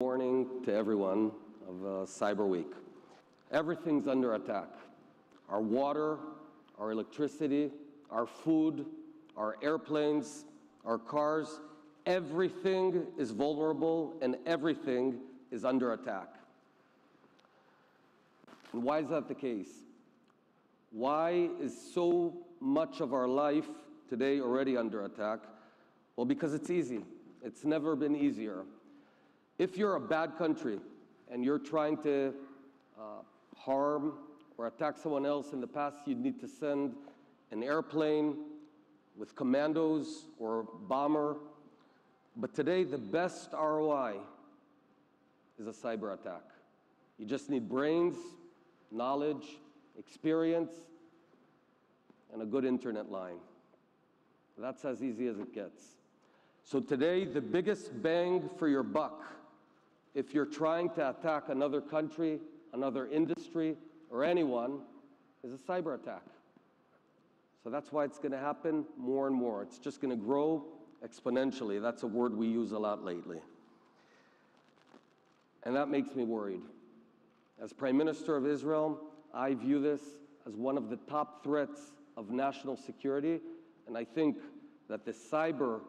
Morning to everyone of Cyber Week. Everything's under attack. Our water, our electricity, our food, our airplanes, our cars, everything is vulnerable and everything is under attack. And why is that the case? Why is so much of our life today already under attack? Well, because it's easy. It's never been easier. If you're a bad country and you're trying to harm or attack someone else, in the past you'd need to send an airplane with commandos or bomber. But today the best ROI is a cyber attack. You just need brains, knowledge, experience, and a good internet line. That's as easy as it gets. So today the biggest bang for your buck, if you're trying to attack another country, another industry, or anyone, is a cyber attack. So that's why it's going to happen more and more. It's just going to grow exponentially. That's a word we use a lot lately. And that makes me worried. As Prime Minister of Israel, I view this as one of the top threats of national security, and I think that the cyber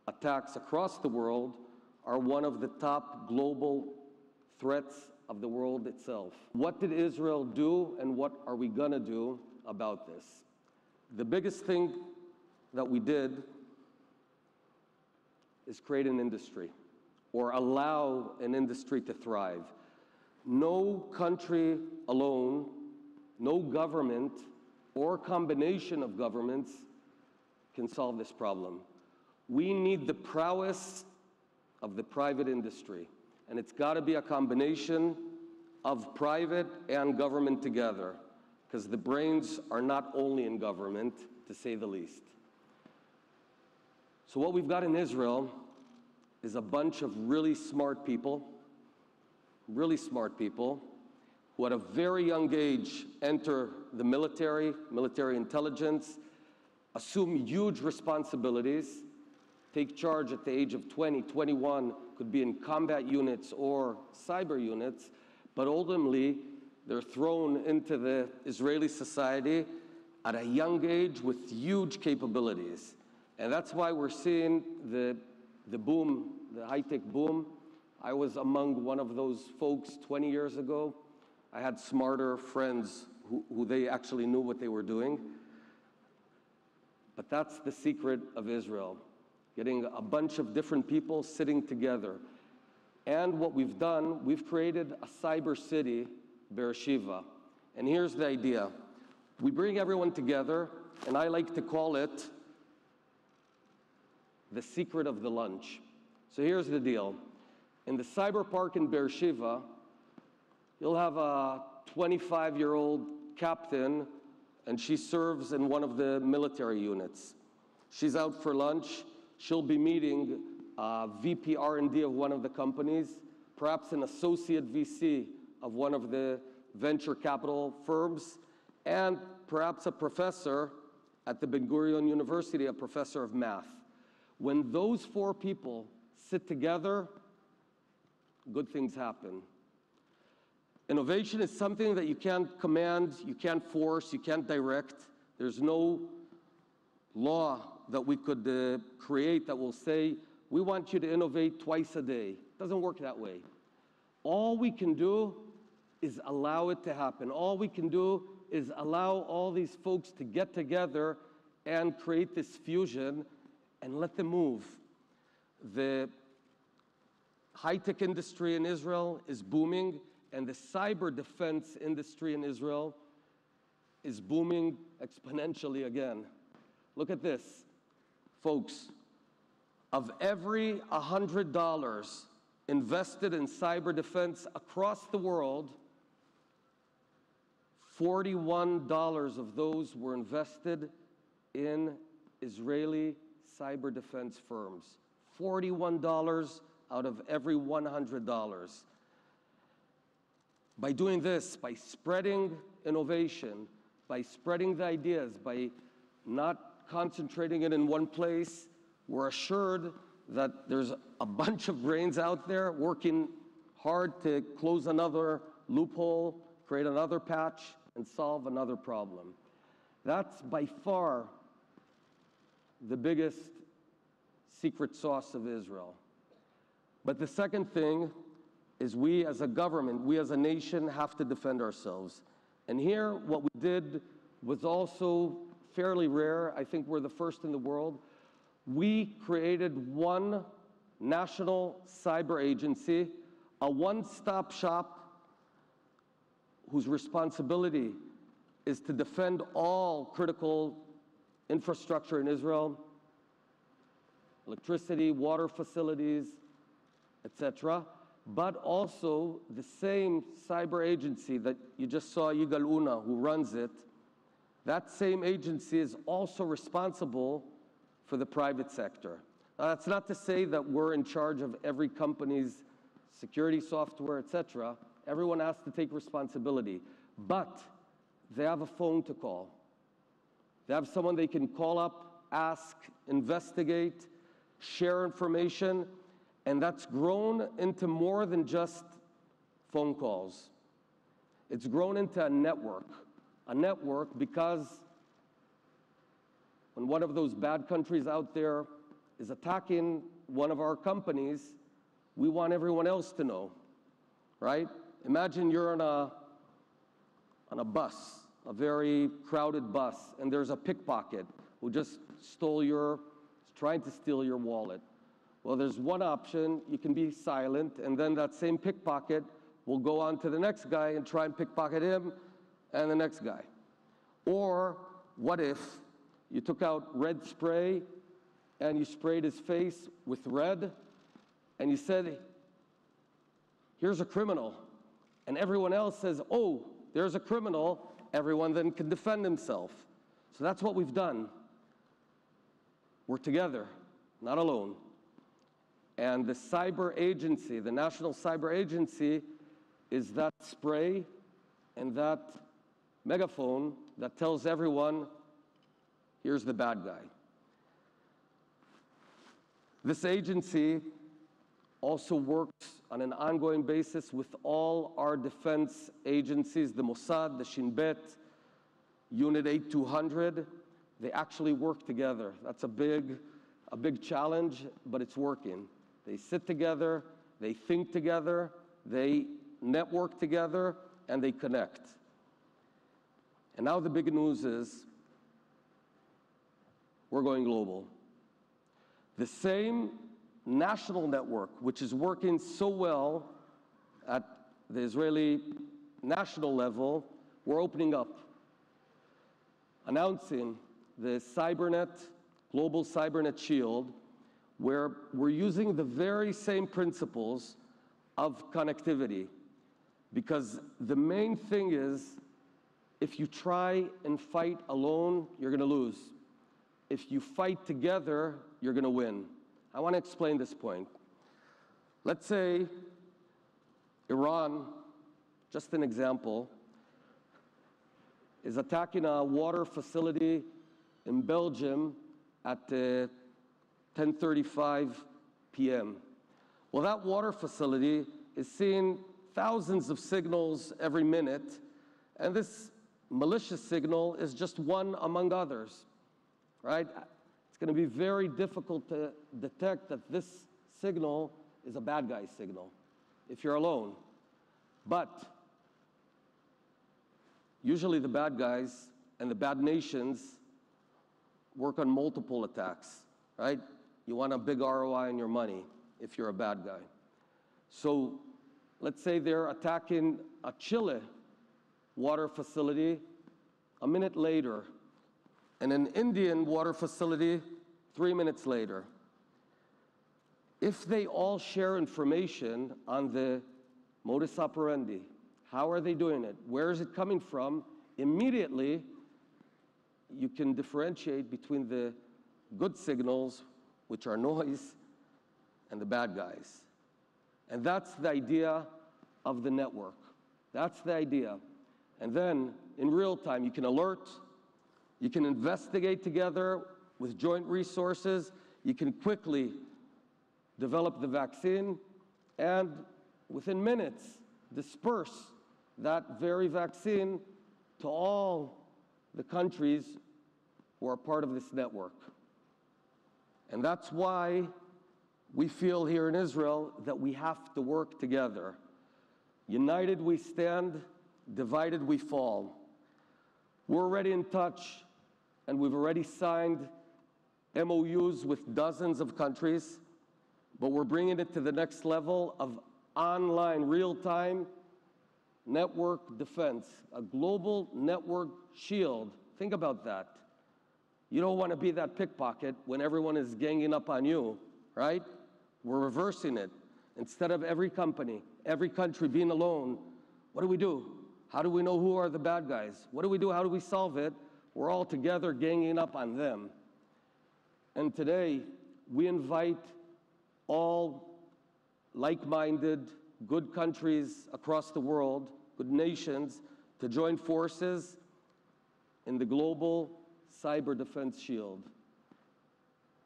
attacks across the world are one of the top global threats of the world itself. What did Israel do and what are we gonna do about this? The biggest thing that we did is create an industry or allow an industry to thrive. No country alone, no government or combination of governments can solve this problem. We need the prowess of the private industry. And it's got to be a combination of private and government together, because the brains are not only in government, to say the least. So what we've got in Israel is a bunch of really smart people who at a very young age enter the military intelligence, assume huge responsibilities, take charge at the age of 20, 21, could be in combat units or cyber units, but ultimately they're thrown into the Israeli society at a young age with huge capabilities. And that's why we're seeing the boom, the high-tech boom. I was among one of those folks 20 years ago. I had smarter friends who they actually knew what they were doing. But that's the secret of Israel. Getting a bunch of different people sitting together. And what we've done, we've created a cyber city, Beersheva. And here's the idea. We bring everyone together, and I like to call it the secret of the lunch. So here's the deal. In the cyber park in Beersheva, you'll have a 25-year-old captain, and she serves in one of the military units. She's out for lunch. She'll be meeting VP R&D of one of the companies, perhaps an associate VC of one of the venture capital firms, and perhaps a professor at the Ben Gurion University, a professor of math. When those four people sit together, good things happen. Innovation is something that you can't command, you can't force, you can't direct. There's no law that we could create that will say, we want you to innovate twice a day. It doesn't work that way. All we can do is allow it to happen. All we can do is allow all these folks to get together and create this fusion and let them move. The high-tech industry in Israel is booming, and the cyber defense industry in Israel is booming exponentially again. Look at this, folks. Of every $100 invested in cyber defense across the world, $41 of those were invested in Israeli cyber defense firms. $41 out of every $100. By doing this, by spreading innovation, by spreading the ideas, by not concentrating it in one place, we're assured that there's a bunch of brains out there working hard to close another loophole, create another patch, and solve another problem. That's by far the biggest secret sauce of Israel. But the second thing is we as a government, we as a nation have to defend ourselves. And here, what we did was also fairly rare. I think we're the first in the world. We created one national cyber agency, a one-stop shop whose responsibility is to defend all critical infrastructure in Israel, electricity, water facilities, etc. But also the same cyber agency that you just saw, Yigal Una, who runs it, that same agency is also responsible for the private sector. Now, that's not to say that we're in charge of every company's security software, etc. Everyone has to take responsibility. But they have a phone to call. They have someone they can call up, ask, investigate, share information, and that's grown into more than just phone calls. It's grown into a network because when one of those bad countries out there is attacking one of our companies, we want everyone else to know, right? Imagine you're on a bus, a very crowded bus, and there's a pickpocket who just trying to steal your wallet. Well, there's one option. You can be silent, and then that same pickpocket will go on to the next guy and try and pickpocket him and the next guy. Or what if you took out red spray and you sprayed his face with red and you said, here's a criminal, and everyone else says, oh, there's a criminal, everyone then can defend himself. So that's what we've done. We're together, not alone. And the cyber agency, the National Cyber Agency, is that spray and that megaphone that tells everyone, here's the bad guy. This agency also works on an ongoing basis with all our defense agencies, the Mossad, the Shin Bet, Unit 8200. They actually work together. That's a big challenge, but it's working. They sit together, they think together, they network together, and they connect. And now the big news is we're going global. The same national network, which is working so well at the Israeli national level, we're opening up, announcing the CyberNet, Global CyberNet Shield, where we're using the very same principles of connectivity. Because the main thing is, if you try and fight alone, you're going to lose. If you fight together, you're going to win. I want to explain this point. Let's say Iran, just an example, is attacking a water facility in Belgium at 10:35 p.m. Well, that water facility is seeing thousands of signals every minute, and this malicious signal is just one among others, right? It's going to be very difficult to detect that this signal is a bad guy signal if you're alone. But usually the bad guys and the bad nations work on multiple attacks, right? You want a big ROI on your money if you're a bad guy. So let's say they're attacking a Chile water facility a minute later, and an Indian water facility 3 minutes later. If they all share information on the modus operandi, how are they doing it? Where is it coming from? Immediately, you can differentiate between the good signals, which are noise, and the bad guys. And that's the idea of the network. That's the idea. And then, in real time, you can alert, you can investigate together with joint resources, you can quickly develop the vaccine, and within minutes, disperse that very vaccine to all the countries who are part of this network. And that's why we feel here in Israel that we have to work together. United we stand, divided we fall. We're already in touch, and we've already signed MOUs with dozens of countries, but we're bringing it to the next level of online, real-time network defense, a global network shield. Think about that. You don't want to be that pickpocket when everyone is ganging up on you, right? We're reversing it. Instead of every company, every country being alone, what do? How do we know who are the bad guys? What do we do? How do we solve it? We're all together ganging up on them. And today, we invite all like-minded, good countries across the world, good nations, to join forces in the global cyber defense shield.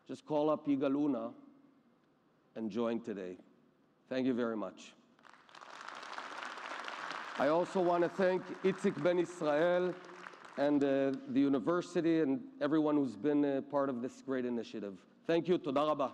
Just call up Yigal Una and join today. Thank you very much. I also want to thank Itzik Ben Israel and the university and everyone who's been a part of this great initiative. Thank you. Toda rabah.